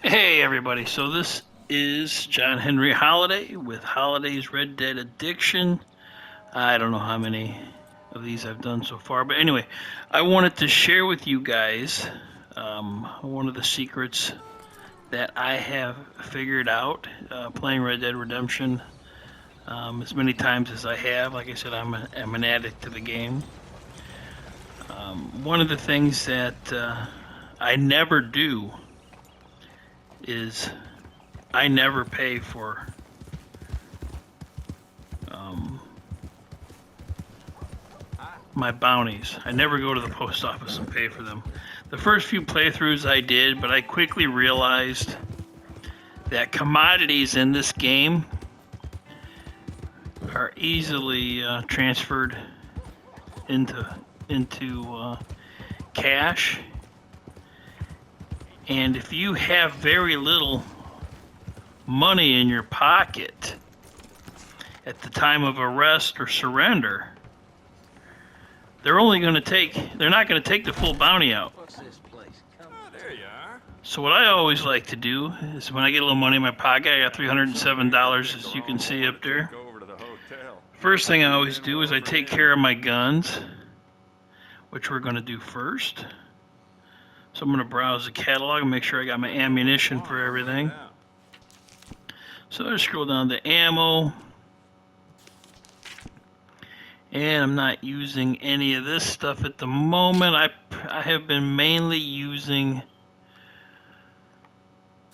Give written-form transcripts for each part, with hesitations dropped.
Hey everybody, so this is John Henry Holiday with Holiday's Red Dead Addiction. I don't know how many of these I've done so far, but anyway, I wanted to share with you guys one of the secrets that I have figured out playing Red Dead Redemption as many times as I have. Like I said, I'm an addict to the game. One of the things that I never do is I never pay for my bounties. I never go to the post office and pay for them. The first few playthroughs I did, but I quickly realized that commodities in this game are easily transferred into cash. And if you have very little money in your pocket at the time of arrest or surrender, they're not going to take the full bounty out. There you are. So what I always like to do is when I get a little money in my pocket, I got $307 as you can see up there. Go over to the hotel. First thing I always do is I take care of my guns, which we're going to do first. So I'm going to browse the catalog and make sure I got my ammunition for everything. So I scroll down to ammo. And I'm not using any of this stuff at the moment. I have been mainly using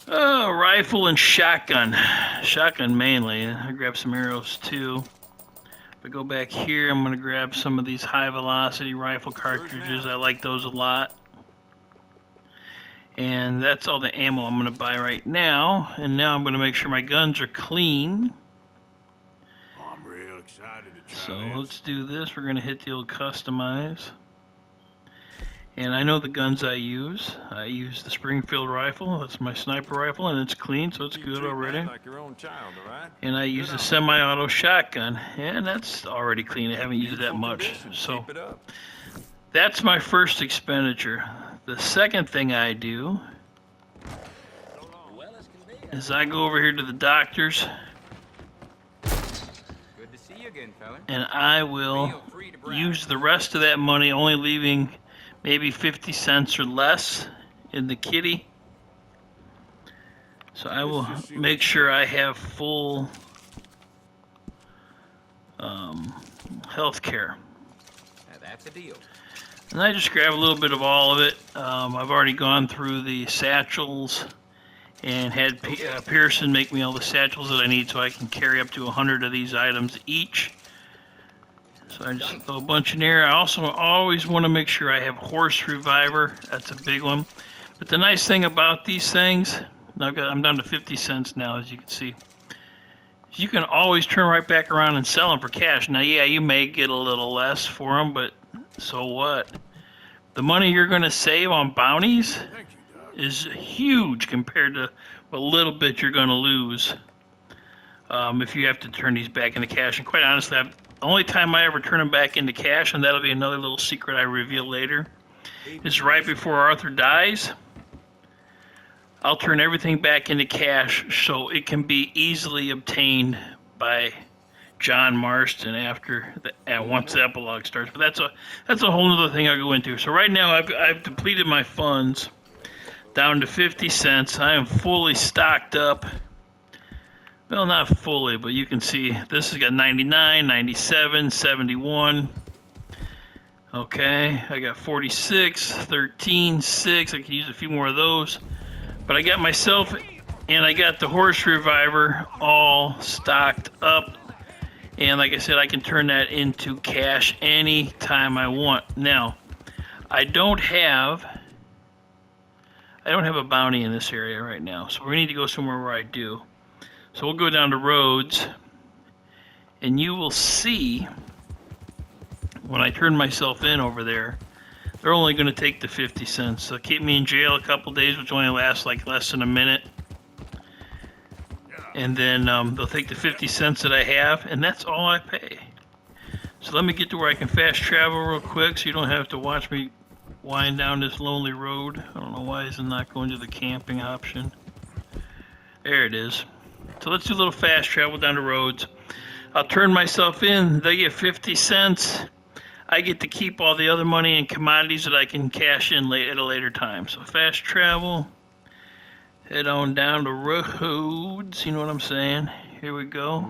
rifle and shotgun. Shotgun mainly. I grab some arrows too. If I go back here, I'm going to grab some of these high velocity rifle cartridges. I like those a lot. And that's all the ammo I'm going to buy right now. And now I'm going to make sure my guns are clean. I'm real excited to try So this. let's do this. We're going to hit the old customize. And I know the guns I use. I use the Springfield rifle. That's my sniper rifle, and it's clean, so it's You good treat already. that like your own child, all right? And I use the semi-auto shotgun, and that's already clean. I haven't used it that Beautiful much. condition. So Keep it up. that's my first expenditure. The second thing I do is I go over here to the doctor's, Good to see you again, fella. and I will Feel free to browse. use the rest of that money, only leaving maybe 50 cents or less in the kitty. So I will make sure I have full health care. Now that's a deal. And I just grab a little bit of all of it. I've already gone through the satchels and had Pearson make me all the satchels that I need so I can carry up to 100 of these items each. So I just throw a bunch in there. I also always want to make sure I have horse reviver. That's a big one. But the nice thing about these things, I'm down to 50 cents now, as you can see. You can always turn right back around and sell them for cash. Now, yeah, you may get a little less for them, but so what? The money you're going to save on bounties Thank you, Doc. is huge compared to what little bit you're going to lose if you have to turn these back into cash. And quite honestly, the only time I ever turn them back into cash, and that'll be another little secret I reveal later, is right before Arthur dies. I'll turn everything back into cash so it can be easily obtained by John Marston once the epilogue starts. But that's a whole other thing I'll go into. So right now I've depleted my funds down to 50 cents. I am fully stocked up. Well, not fully, but you can see this has got 99, 97, 71. Okay, I got 46, 13, 6. I could use a few more of those. But I got myself and I got the horse reviver all stocked up. And like I said, I can turn that into cash any time I want. Now, I don't have a bounty in this area right now, so we need to go somewhere where I do. So we'll go down to roads, and you will see when I turn myself in over there, they're only going to take the 50 cents. So keep me in jail a couple days, which only lasts like less than a minute. And then they'll take the 50 cents that I have, and that's all I pay. So let me get to where I can fast travel real quick so you don't have to watch me wind down this lonely road. I don't know why it's not going to the camping option. There it is. So let's do a little fast travel down the roads. I'll turn myself in. They get 50 cents. I get to keep all the other money and commodities that I can cash in at a later time. So fast travel. Head on down the roads. You know what I'm saying? Here we go.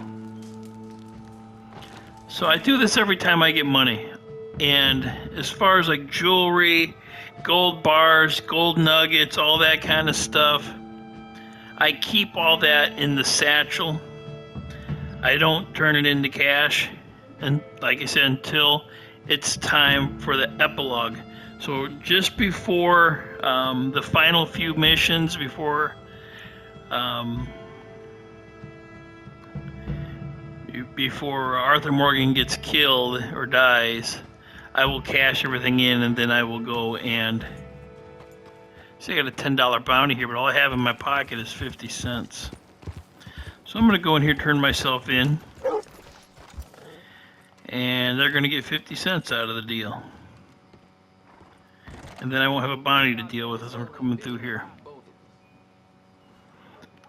So I do this every time I get money. And as far as like jewelry, gold bars, gold nuggets, all that kind of stuff, I keep all that in the satchel. I don't turn it into cash, and like I said, until it's time for the epilogue. So just before the final few missions, before Arthur Morgan gets killed or dies, I will cash everything in, and then I will go and see. I got a $10 bounty here, but all I have in my pocket is 50 cents. So I'm going to go in here, turn myself in, and they're going to get 50 cents out of the deal. And then I won't have a bounty to deal with as I'm coming through here.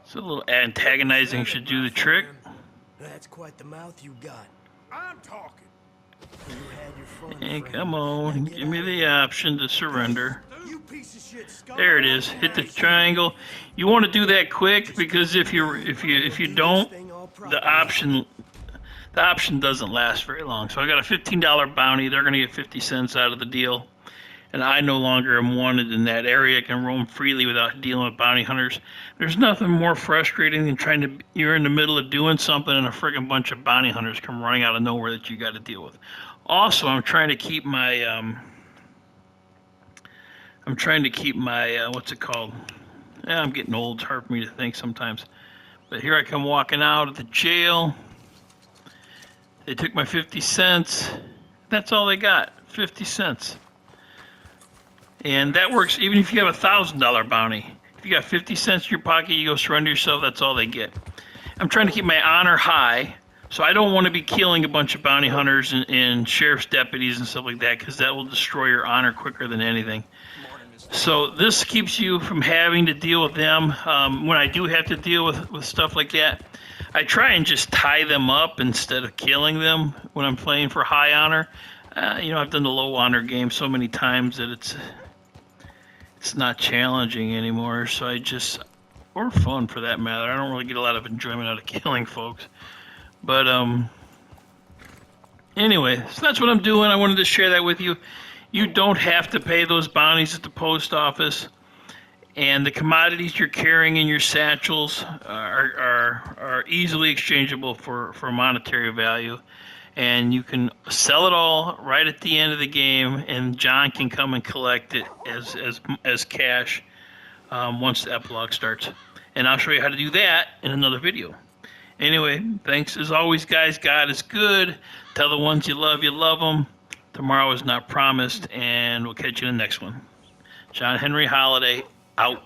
So a little antagonizing should do the trick. That's quite the mouth you got. I'm talking. You had your fun, Hey, friend. come on, give me the option to surrender. You piece of shit, scum. There it is. Hit the triangle. You want to do that quick, because if you don't, the option doesn't last very long. So I got a $15 bounty. They're going to get 50 cents out of the deal, and I no longer am wanted in that area. I can roam freely without dealing with bounty hunters. There's nothing more frustrating than you're in the middle of doing something and a friggin' bunch of bounty hunters come running out of nowhere that you got to deal with. Also, I'm trying to keep my what's it called? Yeah, I'm getting old. It's hard for me to think sometimes. But here I come walking out of the jail. They took my 50 cents. That's all they got, 50 cents. And that works even if you have a $1,000 bounty. If you got 50 cents in your pocket, you go surrender yourself, that's all they get. I'm trying to keep my honor high, so I don't want to be killing a bunch of bounty hunters and sheriff's deputies and stuff like that, because that will destroy your honor quicker than anything. So this keeps you from having to deal with them. When I do have to deal with stuff like that, I try and just tie them up instead of killing them when I'm playing for high honor. I've done the low honor game so many times that it's not challenging anymore. So or fun for that matter. I don't really get a lot of enjoyment out of killing folks. But anyway, so that's what I'm doing. I wanted to share that with you. You don't have to pay those bounties at the post office, and the commodities you're carrying in your satchels are easily exchangeable for monetary value, and you can sell it all right at the end of the game, and John can come and collect it as cash once the epilogue starts. And I'll show you how to do that in another video. Anyway, thanks as always, guys. God is good. Tell the ones you love them. Tomorrow is not promised, and we'll catch you in the next one. John Henry Holiday, out.